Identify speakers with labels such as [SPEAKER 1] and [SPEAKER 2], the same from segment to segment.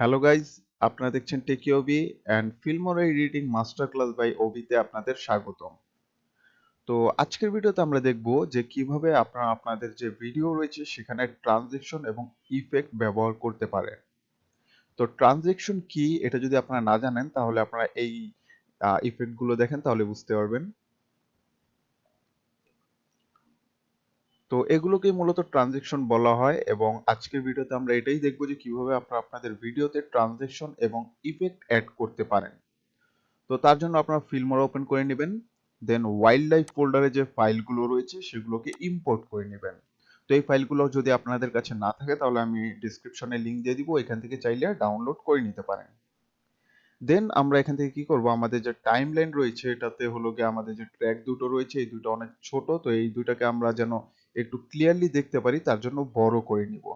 [SPEAKER 1] Hello guys, আপনারা দেখছেন techie Ovi and Filmora editing master class by ওভিতে আপনাদের স্বাগতম। তো আজকের ভিডিওতে আমরা দেখব যে কিভাবে আপনারা আপনাদের যে ভিডিও রয়েছে সেখানে ট্রানজেকশন এবং ইফেক্ট ব্যবহার করতে পারেন। তো ট্রানজেকশন কি এটা যদি আপনারা না জানেন তাহলে আপনারা এই ইফেক্টগুলো দেখেন তাহলে বুঝতে পারবেন। তো এগুলোকেই মূলত ট্রানজেকশন বলা হয় এবং আজকের ভিডিওতে আমরা এটাই দেখব যে কিভাবে আপনারা আপনাদের ভিডিওতে ট্রানজেকশন এবং ইফেক্ট অ্যাড করতে পারেন। তো তার জন্য আপনারা ফিল্মোরা ওপেন করে নেবেন, দেন ওয়াইল্ড লাইফ ফোল্ডারে যে ফাইলগুলো রয়েছে সেগুলোকে ইম্পোর্ট করে নেবেন। তো এই ফাইলগুলো যদি আপনাদের কাছে না থাকে তাহলে আমি ডিসক্রিপশনে লিংক দিয়ে দিব, এখান থেকে চাইলে ডাউনলোড করে নিতে পারেন। দেন আমরা এখান থেকে কি করব, আমাদের যে টাইম লাইন রয়েছে এটাতে হলো গিয়ে আমাদের যে ট্র্যাক দুটো রয়েছে এই দুটো অনেক ছোট, তো এই দুটাকে আমরা যেন একটু ক্লিয়ারলি দেখতে পারি তার জন্য বড় করে নিব।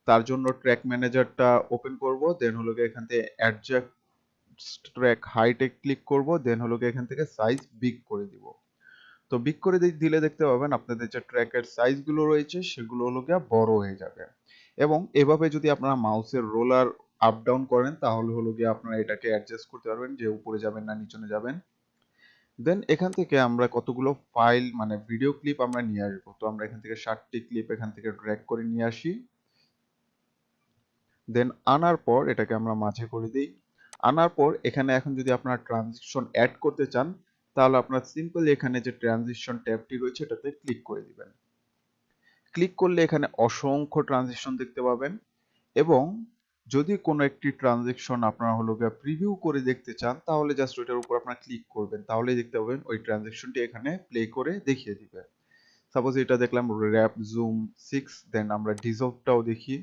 [SPEAKER 1] তার জন্য ট্র্যাক ম্যানেজারটা ওপেন করব, দেন হলো গিয়ে এখান থেকে অ্যাডজাস্ট ট্র্যাক হাইটে ক্লিক করব, দেন হলো গিয়ে এখান থেকে সাইজ বিগ করে দিব। তো বিগ করে দিলে দেখতে পাবেন আপনাদের যে ট্র্যাকের সাইজগুলো রয়েছে সেগুলো হলো গিয়ে বড় হয়ে যাবে। এবং এভাবে যদি আপনারা মাউসের রোলার আপ ডাউন করেন তাহলে হলো গিয়ে আপনারা এটাকে অ্যাডজাস্ট করতে পারবেন যে উপরে যাবেন না নিচনে যাবেন। দেন এখান থেকে আমরা কতগুলো ফাইল মানে ভিডিও ক্লিপ আমরা নিয়ে আসবো। তো আমরা এখান থেকে 60টি ক্লিপ এখান থেকে ড্র্যাগ করে নিয়ে আসি। দেন আনার পর এটাকে আমরা মাঝে করে দিই। আনার পর এখানে এখন যদি আপনারা ট্রানজিশন অ্যাড করতে চান তাহলে আপনারা সিম্পলি এখানে যে ট্রানজিশন ট্যাবটি রয়েছে এটাতে ক্লিক করে দিবেন। ক্লিক করলে এখানে অসংখ্য ট্রানজিশন দেখতে পাবেন এবং যদি কোনো একটি ট্রানজেকশন আপনারা হলো গিয়ে প্রিভিউ করে দেখতে চান তাহলে জাস্ট ওইটার উপর আপনারা ক্লিক করবেন, তাহলেই দেখতে পাবেন ওই ট্রানজেকশনটি এখানে প্লে করে দেখিয়ে দিবে। সাপোজ এটা দেখলাম র্যাপ জুম 6, দেন আমরা ডিজলভটাও দেখি।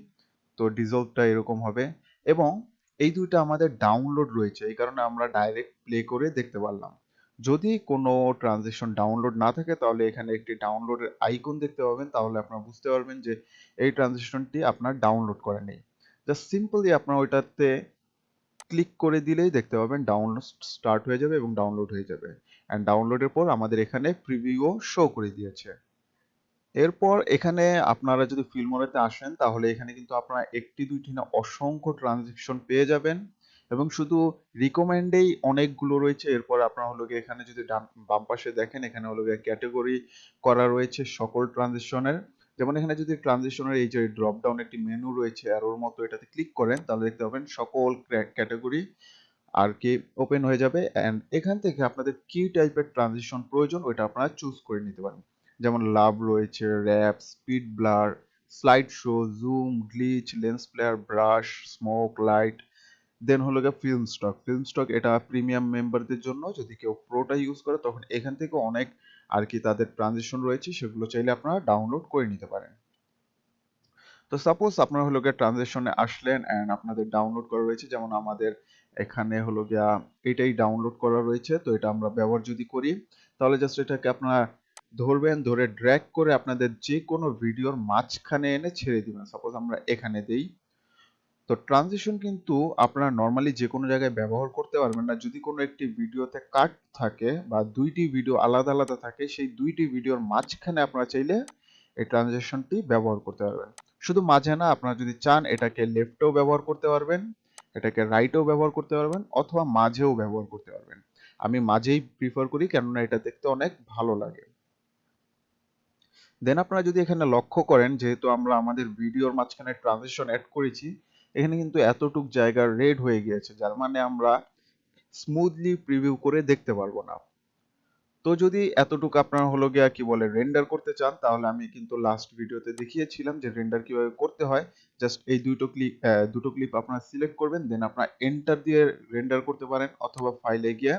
[SPEAKER 1] তো ডিজলভটা এরকম হবে এবং এই দুইটা আমাদের ডাউনলোড রয়েছে এই কারণে আমরা ডাইরেক্ট প্লে করে দেখতে পারলাম। যদি কোনো ট্রানজেকশন ডাউনলোড না থাকে তাহলে এখানে একটি ডাউনলোডের আইকন দেখতে পাবেন, তাহলে আপনারা বুঝতে পারবেন যে এই ট্রানজেকশনটি আপনার ডাউনলোড করে নেই। জাস্ট সিম্পলি আপনার ওইটাতে ক্লিক করে দিলেই দেখতে পাবেন ডাউনলোড স্টার্ট হয়ে যাবে এবং ডাউনলোড হয়ে যাবে। অ্যান্ড ডাউনলোডের পর আমাদের এখানে প্রিভিউও শো করে দিয়েছে। এরপর এখানে আপনারা যদি ফিল্মোরাতে আসেন তাহলে এখানে কিন্তু আপনারা একটি দুইটি না অসংখ্য ট্রানজেকশন পেয়ে যাবেন এবং শুধু রিকমেন্ডেই অনেকগুলো রয়েছে। এরপর আপনারা হলো গিয়ে এখানে যদি বাম পাশে দেখেন এখানে হলো গিয়ে ক্যাটাগরি করা রয়েছে সকল ট্রানজেকশনের। যেমন এখানে যদি ট্রানজেকশনের এই যে ড্রপ ডাউন একটি মেনু রয়েছে আর ওর মতো এটাতে ক্লিক করেন তাহলে দেখতে পাবেন সকল ক্যাটাগরি আর কি ওপেন হয়ে যাবে। অ্যান্ড এখান থেকে আপনাদের কি টাইপের ট্রানজিশন প্রয়োজন ওইটা আপনারা চুজ করে নিতে পারেন। যেমন লাভ রয়েছে, wrap, speed blur, slide show, zoom, glitch, lens flare, brush, smoke, light. Then হলো গিয়ে ফিল্ম স্টক এটা প্রিমিয়াম মেম্বারদের জন্য, যদি কেউ প্রোটা ইউজ করে তখন এখান থেকে অনেক আর কি তাদের ট্রানজিশন রয়েছে সেগুলো চাইলে আপনারা ডাউনলোড করে নিতে পারেন। তো সাপোজ আপনারা হলো গিয়ে ট্রানজেকশনে আসলেন অ্যান্ড আপনাদের ডাউনলোড করা রয়েছে, যেমন আমাদের এখানে হলো গিয়া এটাই ডাউনলোড করা রয়েছে। তো এটা আমরা ব্যবহার যদি করি তাহলে জাস্ট এটাকে আপনারা ধরবেন, ধরে ড্র্যাগ করে আপনাদের যে কোনো ভিডিওর মাঝখানে এনে ছেড়ে দিবেন। সাপোজ আমরা এখানে দেই। তো ট্রানজিশন কিন্তু আপনারা নর্মালি যে কোনো জায়গায় ব্যবহার করতে পারবেন না যদি কোনো একটি ভিডিওতে কাট থাকে বা দুইটি ভিডিও আলাদা আলাদা থাকে, সেই দুইটি ভিডিওর মাঝখানে আপনারা চাইলে এই ট্রানজিশনটি ব্যবহার করতে পারবেন। শুধু মাঝে না, আপনারা যদি চান এটাকে লেফটেও ব্যবহার করতে পারবেন, এটাকে রাইটেও ব্যবহার করতে পারবেন অথবা মাঝেও ব্যবহার করতে পারবেন। আমি মাঝেই প্রিফার করি কেননা এটা দেখতে অনেক ভালো লাগে। দেন আপনারা যদি এখানে লক্ষ্য করেন যেহেতু আমরা আমাদের ভিডিওর মাঝখানে ট্রানজিশন অ্যাড করেছি এখানে কিন্তু এতটুক জায়গা রেড হয়ে গিয়েছে, যার মানে আমরা স্মুথলি প্রিভিউ করে দেখতে পারবো না। তো যদি এতটুকু আপনারা হলো গিয়া কি বলে রেন্ডার করতে চান তাহলে আমি কিন্তু লাস্ট ভিডিওতে দেখিয়েছিলাম যে রেন্ডার কিভাবে করতে হয়। জাস্ট এই দুটো ক্লিপ আপনারা সিলেক্ট করবেন, দেন আপনারা এন্টার দিয়ে রেন্ডার করতে পারেন অথবা ফাইলে গিয়ে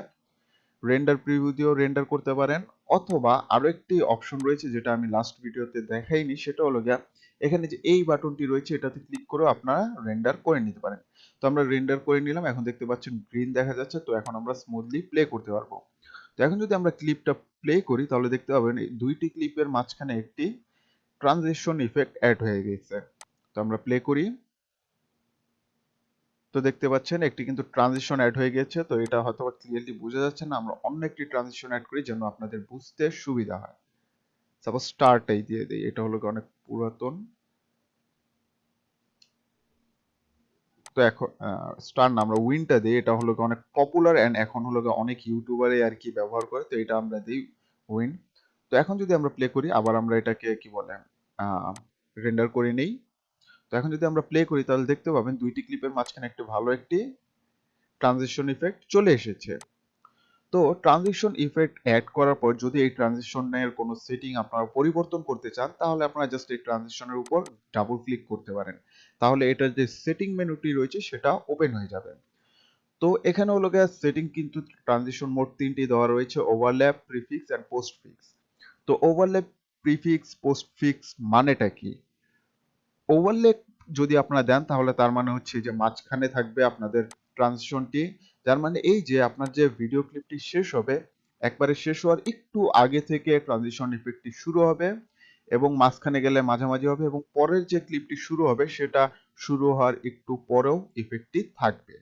[SPEAKER 1] রেন্ডার প্রিভিউ দিয়েও রেন্ডার করতে পারেন, অথবা আরো একটি অপশন রয়েছে যেটা আমি লাস্ট ভিডিওতে দেখাইনি, সেটা হলো গিয়া এখানে যে এই বাটনটি রয়েছে এটাতে ক্লিক করেও আপনারা রেন্ডার করে নিতে পারেন। তো আমরা রেন্ডার করে নিলাম, এখন দেখতে পাচ্ছেন গ্রিন দেখা যাচ্ছে। তো এখন আমরা স্মুথলি প্লে করতে পারবো। তো এখন যদি আমরা ক্লিপটা প্লে করি তাহলে দেখতে পাবেন এই দুইটি ক্লিপের মাঝখানে একটি ট্রানজিশন ইফেক্ট অ্যাড হয়ে গেছে। তো আমরা প্লে করি, তো দেখতে পাচ্ছেন একটি কিন্তু ট্রানজিশন অ্যাড হয়ে গেছে। তো এটা হয়তো ক্লিয়ারলি বোঝা যাচ্ছে না, আমরা অন্য একটি ট্রানজিশন অ্যাড করি যেন আপনাদের বুঝতে সুবিধা হয়। সাপোজ স্টারটাই দিয়ে দেই, এটা হলো অনেক পুরাতন। তো এখন স্টার না আমরা উইনটা দিই, এটা হলো অনেক পপুলার অ্যান্ড এখন হলো অনেক ইউটিউবারে আর কি ব্যবহার করে, তো এটা আমরা দিই উইন। তো এখন যদি আমরা প্লে করি আবার আমরা এটাকে কি বলে রেন্ডার করে নেই। তো এখন যদি আমরা প্লে করি তাহলে দেখতে পাবেন দুইটি ক্লিপের মাঝখানে একটি ভালো একটি ট্রানজিশন ইফেক্ট চলে এসেছে। তো ট্রানজিশন ইফেক্ট অ্যাড করার পর যদি এই ট্রানজিশনের কোনো সেটিং আপনারা পরিবর্তন করতে চান তাহলে আপনারা জাস্ট এই ট্রানজিশনের উপর ডাবল ক্লিক করতে পারেন, তাহলে এটার যে সেটিং মেনুটি রয়েছে সেটা ওপেন হয়ে যাবে। তো এখানে হলো গিয়ে সেটিং কিন্তু ট্রানজিশন মোড তিনটি দেওয়া রয়েছে, ওভারল্যাপ, প্রিফিক্স অ্যান্ড পোস্টফিক্স। তো ওভারল্যাপ, প্রিফিক্স, পোস্টফিক্স মানেটা কি? ওভারল্যাপ যদি আপনারা দেন তাহলে তার মানে হচ্ছে যে মাঝখানে থাকবে আপনাদের ট্রানজিশনটি, যার মানে এই যে আপনার যে ভিডিও ক্লিপটি শেষ হবে একবারে শেষ হওয়ার একটু আগে থেকে ট্রানজিশন ইফেক্টটি শুরু হবে এবং মাঝখানে গেলে মাঝামাঝি হবে এবং পরের যে ক্লিপটি শুরু হবে সেটা শুরু হওয়ার একটু পরেও ইফেক্টটি থাকবে।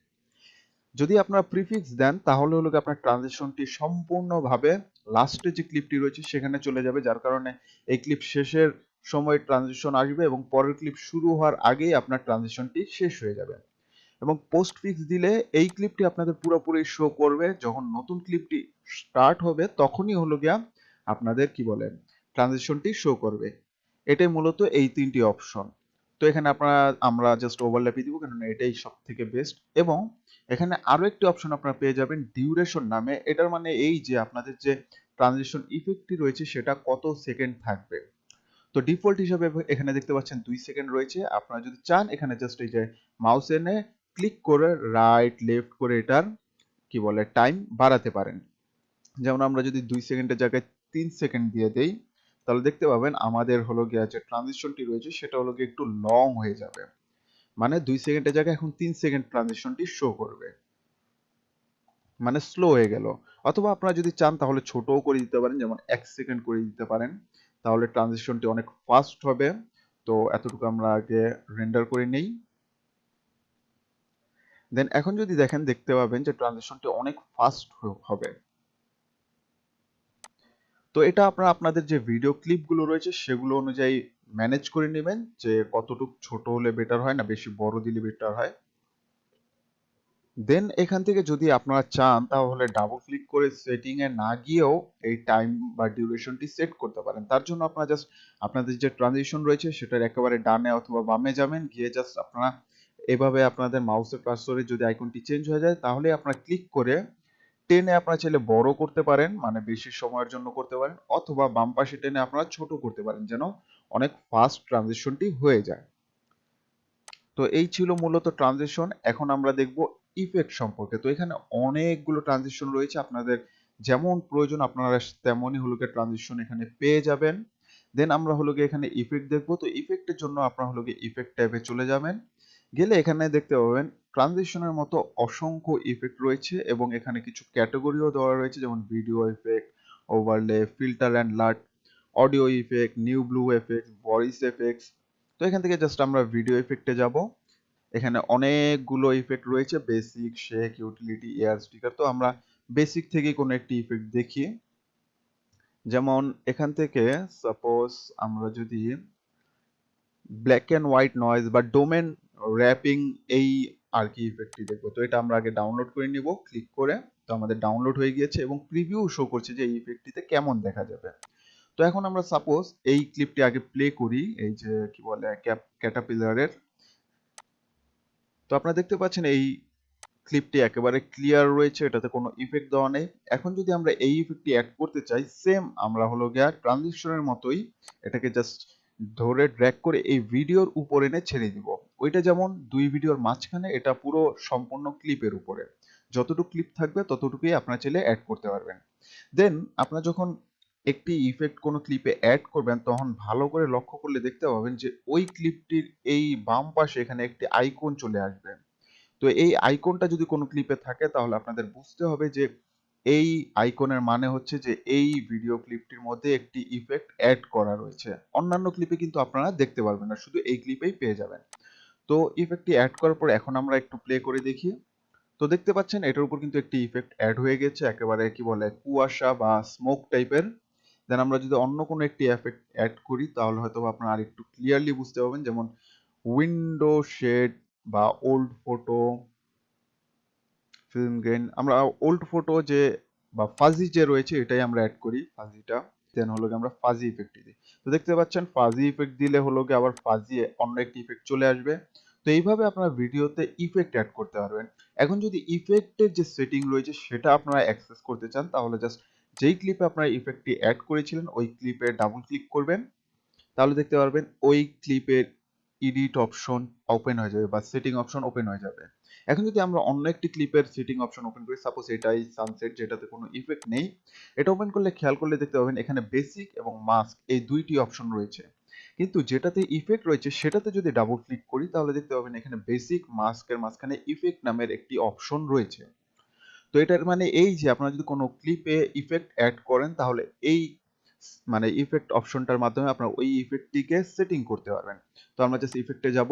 [SPEAKER 1] যদি আপনারা প্রিফিক্স দেন তাহলে হলো কি আপনার ট্রানজিশনটি সম্পূর্ণভাবে লাস্টে যে ক্লিপটি রয়েছে সেখানে চলে যাবে, যার কারণে এই ক্লিপ শেষের সময় ট্রানজিশন আসবে এবং পরের ক্লিপ শুরু হওয়ার আগেই আপনার ট্রানজিশনটি শেষ হয়ে যাবে। এবং পোস্ট ফিক্স দিলে এই ক্লিপটি আপনাদের পুরোপুরি শো করবে, যখন নতুন ক্লিপটি স্টার্ট হবে তখনই হলো গিয়া আপনাদের কি বলে ট্রানজিশনটি শো করবে। এটাই মূলত এই তিনটি অপশন। তো এখানে আমরা জাস্ট ওভারল্যাপই দিব কারণ এটাই সব থেকে বেস্ট। এবং এখানে আরো একটি অপশন আপনারা পেয়ে যাবেন ডিউরেশন নামে, এটার মানে এই যে আপনাদের যে ট্রানজিশন ইফেক্টটি রয়েছে সেটা কত সেকেন্ড থাকবে। তো ডিফল্ট হিসাবে এখানে দেখতে পাচ্ছেন 2 সেকেন্ড রয়েছে, আপনারা যদি চান এখানে জাস্ট এই যে মাউস এনে ক্লিক করে রাইট লেফট করে এটার কি বলে টাইম বাড়াতে পারেন। যেমন আমরা যদি 2 সেকেন্ডের জায়গায় 3 সেকেন্ড দিয়ে দেই তাহলে দেখতে পাবেন আমাদের হলো গিয়ে যে ট্রানজিশনটি রয়েছে সেটা হলো গিয়ে একটু লং হয়ে যাবে, মানে 2 সেকেন্ডের জায়গায় এখন 3 সেকেন্ড ট্রানজিশনটি শো করবে, মানে স্লো হয়ে গেল। অথবা আপনারা যদি চান তাহলে ছোটও করে দিতে পারেন, যেমন 1 সেকেন্ড করে দিতে পারেন, তাহলে ট্রানজিশনটি অনেক ফাস্ট হবে। তো এতটুকু আমরা আগে রেন্ডার করে নেই। দেন এখন যদি দেখেন দেখতে পাবেন যে ট্রানজিশনটি অনেক ফাস্ট হবে। তো এটা আপনারা আপনাদের যে ভিডিও ক্লিপগুলো রয়েছে সেগুলো অনুযায়ী ম্যানেজ করে নেবেন যে কতটুকু ছোট হলে বেটার হয় না বেশি বড় দিলে বেটার হয়। দেন এখান থেকে যদি আপনারা চান তাহলে ডাবল ক্লিক করে সেটিং এ না গিয়েও এই টাইম বা ডিউরেশনটি সেট করতে পারেন। তার জন্য আপনারা জাস্ট আপনাদের যে ট্রানজিশন রয়েছে সেটার একেবারে ডানে অথবা বামে যাবেন, গিয়ে জাস্ট আপনারা এভাবে আপনাদের মাউসের কার্সরে যদি আইকনটি চেঞ্জ হয়ে যায় তাহলে আপনারা ক্লিক করে টেনে আপনারা চাইলে বড় করতে পারেন, মানে বেশি সময়ের জন্য করতে পারেন, অথবা বাম পাশে টেনে আপনারা ছোট করতে পারেন যেন অনেক ফাস্ট ট্রানজিশনটি হয়ে যায়। তো এই ছিল মূলত ট্রানজিশন। এখন আমরা দেখব ইফেক্ট সম্পর্কে। তো এখানে অনেকগুলো ট্রানজিশন রয়েছে, আপনাদের যেমন প্রয়োজন আপনারা তেমনই হলো গিয়ে ট্রানজিশন এখানে পেয়ে যাবেন। দেন আমরা হলো গিয়ে এখানে ইফেক্ট দেখব। তো ইফেক্টের জন্য আপনারা হলো গিয়ে ইফেক্ট ট্যাবে চলে যাবেন, গেলে এখানে দেখতে পাবেন ট্রানজিশনের মতো অসংখ্য ইফেক্ট রয়েছে এবং এখানে কিছু ক্যাটাগরিও দেওয়া রয়েছে, যেমন video effect, overlay, filter and LUT, audio effect, new blue effect, voice effects. তো এখান থেকে জাস্ট আমরা ভিডিও ইফেক্টে যাব। এখানে অনেকগুলো ইফেক্ট রয়েছে, basic, shake, utility, air sticker. তো আমরা বেসিক থেকে কোনো একটি ইফেক্ট দেখি, যেমন এখান থেকে সাপোজ আমরা যদি ব্ল্যাক অ্যান্ড হোয়াইট নয়েজ বা ডোমেন র্যাপিং এই আর কি ইফেক্টটি দেখবো। তো এটা আমরা আগে ডাউনলোড করে নিব ক্লিক করে। তো আমাদের ডাউনলোড হয়ে গিয়েছে এবং প্রিভিউ শো করছে যে এই ইফেক্টটিতে কেমন দেখা যাবে। তো এখন আমরা সাপোজ এই ক্লিপটি আগে প্লে করি, এই যে কি বলে ক্যাটাপিলারের। তো আপনারা দেখতে পাচ্ছেন এই ক্লিপটি একেবারে ক্লিয়ার রয়েছে, এটাতে কোনো ইফেক্ট দেওয়া নেই। এখন যদি আমরা এই ইফেক্টটি অ্যাড করতে চাই সেম আমরা হলো গিয়া ট্রানজিশনের মতোই এটাকে জাস্ট ধরে ড্র্যাগ করে এই ভিডিওর উপর এনে ছেড়ে দিব। ওইটা যেমন দুই ভিডিওর মাঝখানে, এটা পুরো সম্পূর্ণ ক্লিপের উপরে যতটুকু ক্লিপ থাকবে ততটুকুই আপনারা চাইলে অ্যাড করতে পারবেন। দেন আপনারা যখন একটি ইফেক্ট কোনো ক্লিপে অ্যাড করবেন তখন ভালো করে লক্ষ্য করলে দেখতে পাবেন যে ওই ক্লিপটির এই বাম পাশে এখানে একটি আইকন চলে আসবে। তো এই আইকনটা যদি কোনো ক্লিপে থাকে তাহলে আপনাদের বুঝতে হবে যে এই আইকনের মানে হচ্ছে যে এই ভিডিও ক্লিপটির মধ্যে একটি ইফেক্ট অ্যাড করা রয়েছে। অন্যান্য ক্লিপে কিন্তু আপনারা দেখতে পারবেন না, শুধু এই ক্লিপেই পেয়ে যাবেন। তো ইফেক্টটি অ্যাড করার পর এখন আমরা একটু প্লে করে দেখি। তো দেখতে পাচ্ছেন এটার উপর কিন্তু একটি ইফেক্ট অ্যাড হয়ে গেছে, একেবারে কি বলে কুয়াশা বা স্মোক টাইপের। দেন আমরা যদি অন্য কোনো একটি এফেক্ট অ্যাড করি তাহলে হয়তো আপনারা আরেকটু ক্লিয়ারলি বুঝতে পারবেন, যেমন উইন্ডো শেড বা ওল্ড ফটো, ফিল্ম গ্রেন, আমরা ওল্ড ফটো যে বা ফাজি যে রয়েছে এটাই আমরা অ্যাড করি, ফাজিটা। দেন হলো গিয়ে আমরা ফাজি ইফেক্ট দিই। তো দেখতে পাচ্ছেন ফাজি ইফেক্ট দিলে হলো গিয়ে আবার ফাজি অন্য একটি ইফেক্ট চলে আসবে। তো এইভাবে আপনারা ভিডিওতে ইফেক্ট অ্যাড করতে পারবেন। এখন যদি ইফেক্টের যে সেটিং রয়েছে সেটা আপনারা অ্যাক্সেস করতে চান, তাহলে জাস্ট যেই ক্লিপে আপনারা ইফেক্টটি অ্যাড করেছিলেন ওই ক্লিপে ডাবল ক্লিক করবেন, তাহলে দেখতে পারবেন ওই ক্লিপের এডিট অপশন ওপেন হয়ে যাবে বা সেটিং অপশন ওপেন হয়ে যাবে। এখন যদি আমরা অন্য একটি ক্লিপের সেটিং অপশন ওপেন করি, সাপোজ এটাই সানসেট যেটাতে কোনো ইফেক্ট নেই, এটা ওপেন করলে খেয়াল করলে দেখতে পাবেন এখানে বেসিক এবং মাস্ক এই দুইটি অপশন রয়েছে। কিন্তু যেটাতে ইফেক্ট রয়েছে সেটাতে যদি ডাবল ক্লিক করি তাহলে দেখতে পাবেন এখানে বেসিক মাস্কের মাঝখানে ইফেক্ট নামের একটি অপশন রয়েছে। তো এটার মানে এই যে আপনারা যদি কোনো ক্লিপে ইফেক্ট অ্যাড করেন তাহলে এই মানে ইফেক্ট অপশনটার মাধ্যমে আপনারা ওই ইফেক্টটিকে সেটিং করতে পারবেন। তো আমরা জাস্ট ইফেক্টে যাব,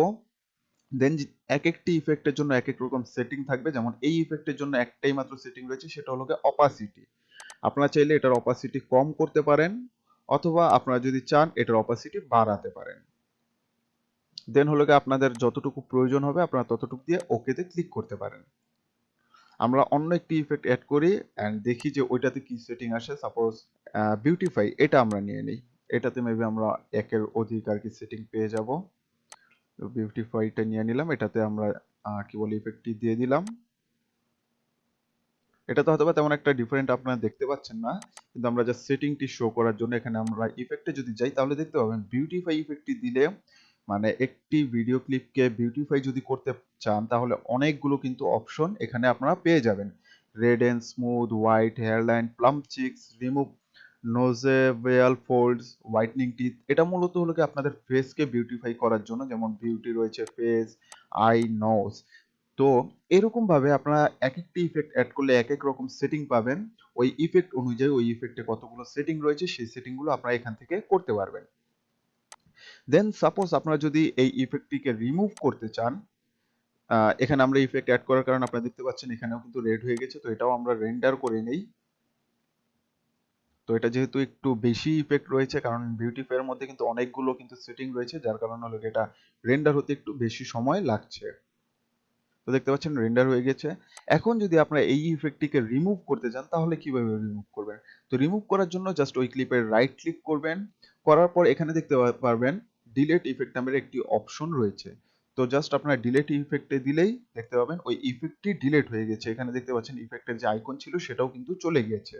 [SPEAKER 1] দেন এক একটি ইফেক্টের জন্য এক এক রকম সেটিং থাকবে। যেমন এই ইফেক্টের জন্য একটাই মাত্র সেটিং রয়েছে, সেটা হলো অপাসিটি। আপনারা চাইলে এটার অপাসিটি কম করতে পারেন অথবা আপনারা যদি চান এটার অপাসিটি বাড়াতে পারেন। দেন হলো আপনাদের যতটুকু প্রয়োজন হবে আপনারা ততটুকু দিয়ে ওকেতে ক্লিক করতে পারেন। আমরা অন্য একটি ইফেক্ট অ্যাড করি অ্যান্ড দেখি যে ওইটাতে কি সেটিং আসে। সাপোজ বিউটিফাই, এটা আমরা নিয়ে নিই। এটাতে মেবি আমরা একের অধিক আর কি সেটিং পেয়ে যাব। তো বিউটিফাইটা নিয়ে নিলাম, এটাতে আমরা কি বলে ইফেক্টটি দিয়ে দিলাম। এটা তো হয়তো তেমন একটা ডিফারেন্ট আপনারা দেখতে পাচ্ছেন না, কিন্তু আমরা জাস্ট সেটিংটি শো করার জন্য এখানে আমরা ইফেক্টে যদি যাই তাহলে দেখতে পাবেন বিউটিফাই ইফেক্টটি দিলে মানে একটি ভিডিও ক্লিপকে বিউটিফাই যদি করতে চান তাহলে অনেকগুলো কিন্তু অপশন এখানে আপনারা পেয়ে যাবেন। Red and smooth, white hairline, plump cheeks, remove nasolabial folds, whitening teeth. এটা মূলত হলো কি আপনাদের ফেসকে বিউটিফাই করার জন্য, যেমন বিউটি রয়েছে ফেস, আই, নোজ। তো এরকম ভাবে আপনারা এক একটি ইফেক্ট অ্যাড করলে এক এক রকম সেটিং পাবেন। ওই ইফেক্ট অনুযায়ী ওই ইফেক্টে কতগুলো সেটিং রয়েছে সেই সেটিংগুলো আপনারা এখান থেকে করতে পারবেন। দেন সাপোজ আপনারা যদি এই ইফেক্টটিকে রিমুভ করতে চান, এখানে আমরা ইফেক্ট অ্যাড করার কারণে আপনারা দেখতে পাচ্ছেন এখানেও কিন্তু রেড হয়ে গেছে। তো এটাও আমরা রেন্ডার করে নেই। তো এটা যেহেতু একটু বেশি ইফেক্ট রয়েছে, কারণ বিউটিফাইয়ের মধ্যে কিন্তু অনেকগুলো কিন্তু সেটিং রয়েছে, যার কারণে হলো এটা রেন্ডার হতে একটু বেশি সময় লাগছে। তো দেখতে পাচ্ছেন রেন্ডার হয়ে গেছে। এখন যদি আপনারা এই ইফেক্টটিকে রিমুভ করতে চান তাহলে কিভাবে রিমুভ করবেন? তো রিমুভ করার জন্য জাস্ট ওই ক্লিপের রাইট ক্লিক করবেন, করার পর এখানে দেখতে পারবেন ডিলিট ইফেক্ট নামের একটি অপশন রয়েছে। তো জাস্ট আপনারা ডিলিট ইফেক্টে দিলেই দেখতে পাবেন ওই ইফেক্টটি ডিলিট হয়ে গেছে। এখানে দেখতে পাচ্ছেন ইফেক্টের যে আইকন ছিল সেটাও কিন্তু চলে গিয়েছে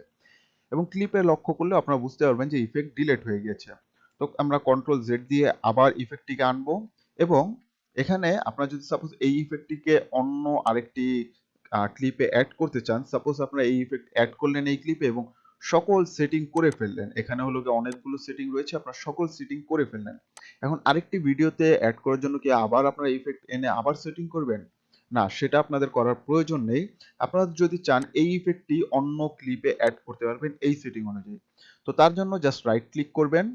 [SPEAKER 1] এবং ক্লিপে লক্ষ্য করলে আপনারা বুঝতে পারবেন যে ইফেক্ট ডিলিট হয়ে গেছে। তো আমরা কন্ট্রোল জেড দিয়ে আবার ইফেক্টটিকে আনবো এবং এখানে আপনারা যদি সাপোজ এই ইফেক্টটিকে অন্য আরেকটি ক্লিপে অ্যাড করতে চান, সাপোজ আপনারা এই ইফেক্ট অ্যাড করলেন এই ক্লিপে এবং সকল সেটিং করে ফেললেন, এখানে হলো গিয়ে অনেকগুলো সেটিং রয়েছে, আপনার সকল সেটিং করে ফেললেন। এখন আরেকটি ভিডিওতে অ্যাড করার জন্য কি আবার আপনারা ইফেক্ট এনে আবার সেটিং করবেন? না, সেটা আপনাদের করার প্রয়োজন নেই। আপনারা যদি চান এই ইফেক্টটি অন্য ক্লিপে অ্যাড করতে পারবেন এই সেটিং অনুযায়ী। তো তার জন্য জাস্ট রাইট ক্লিক করবেন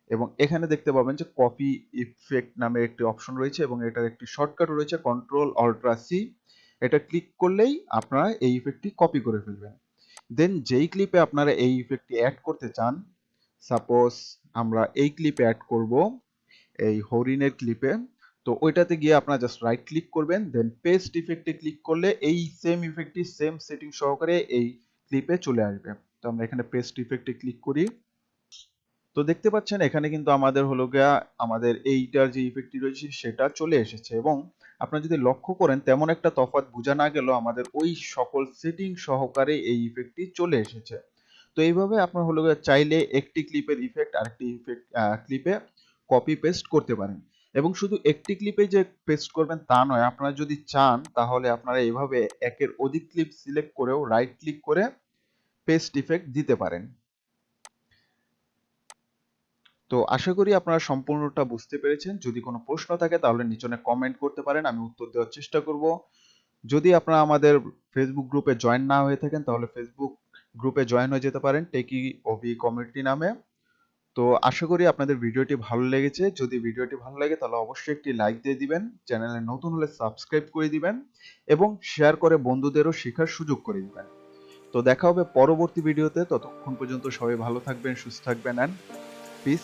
[SPEAKER 1] এবং এখানে দেখতে পাবেন যে কপি ইফেক্ট নামে একটি অপশন রয়েছে এবং এটার একটি শর্টকাটও রয়েছে কন্ট্রোল অল্ট্রা সি। এটা ক্লিক করলেই আপনারা এই ইফেক্টটি কপি করে ফেলবেন। দেন যেই ক্লিপে আপনারা এই ইফেক্টটি অ্যাড করতে চান, সাপোজ আমরা এই ক্লিপে অ্যাড করব এই হরিণের ক্লিপে, তো ওইটাতে গিয়ে আপনারা জাস্ট রাইট ক্লিক করবেন, দেন পেস্ট ইফেক্টে ক্লিক করলে এই সেম ইফেক্টটি সেম সেটিং সহকারে এই ক্লিপে চলে আসবে। তো আমরা এখানে পেস্ট ইফেক্টে ক্লিক করি। তো দেখতে পাচ্ছেন এখানে কিন্তু আমাদের হলো গিয়া আমাদের এইটার যে ইফেক্টটি রয়েছে সেটা চলে এসেছে এবং আপনারা যদি লক্ষ্য করেন তেমন একটা তফাৎ বোঝা না গেলেও আমাদের ওই সকল সেটিং সহকারে এই ইফেক্টটি চলে এসেছে। তো এইভাবে আপনার হলো গিয়ে চাইলে একটি ক্লিপের ইফেক্ট আরেকটি ইফেক্ট ক্লিপে কপি পেস্ট করতে পারেন এবং শুধু একটি ক্লিপে যে পেস্ট করবেন তা নয়, আপনারা যদি চান তাহলে আপনারা এইভাবে একের অধিক ক্লিপ সিলেক্ট করেও রাইট ক্লিক করে পেস্ট ইফেক্ট দিতে পারেন। তো আশা করি আপনারা সম্পূর্ণটা বুঝতে পেরেছেন। যদি কোনো প্রশ্ন থাকে তাহলে নিচনে কমেন্ট করতে পারেন, আমি উত্তর দেওয়ার চেষ্টা করব। যদি আপনারা আমাদের ফেসবুক গ্রুপে জয়েন না হয়ে থাকেন তাহলে ফেসবুক গ্রুপে জয়েন হয়ে যেতে পারেন টেকি ওভি কমিউনিটি নামে। তো আশা করি আপনাদের ভিডিওটি ভালো লেগেছে। যদি ভিডিওটি ভালো লাগে তাহলে অবশ্যই একটি লাইক দিয়ে দিবেন, চ্যানেলে নতুন হলে সাবস্ক্রাইব করে দিবেন এবং শেয়ার করে বন্ধুদেরও শেখার সুযোগ করে দিবেন। তো দেখা হবে পরবর্তী ভিডিওতে, ততক্ষণ পর্যন্ত সবাই ভালো থাকবেন, সুস্থ থাকবেন, অ্যান্ড পিস।